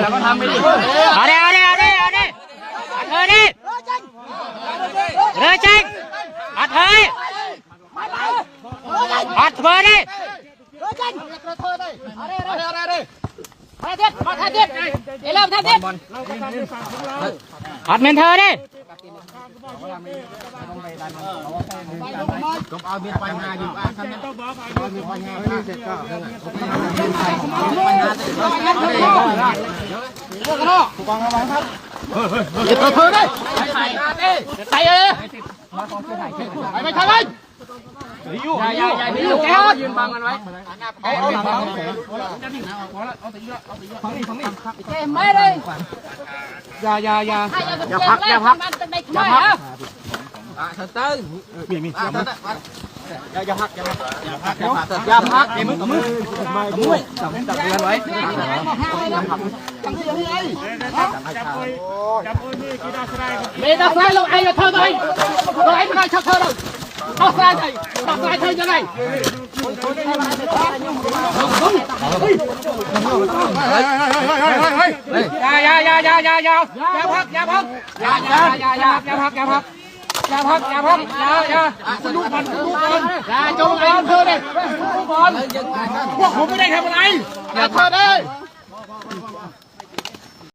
แล้วก็ทำไปดิเอาดิเลยจริงอัดเฮ้ยอัดเฮ้ยดิอัดเมนเธอดิก็เอาเบียร์ไปงานอยู่บ้านทำนั้นเอาเบียร์ไปงานเสร็จก็ถูกกองระวังครับเธอได้ใส่เลยไม่ใช่เลยอย่ายืนบังกันไว้ไม่เลยอย่าพักตื้นมีอย่าพักมือจับเรือนไว้ไม่ได้ใส่ลงไอ้เธอเลยลงไอ้ไม่ได้ชักเธอเลยเอาใส่เธอจะไงอย่าพักดูบอลอย่าจงไอ้เธอเลยพวกผมไม่ได้ทำอะไรอย่าเธอเลย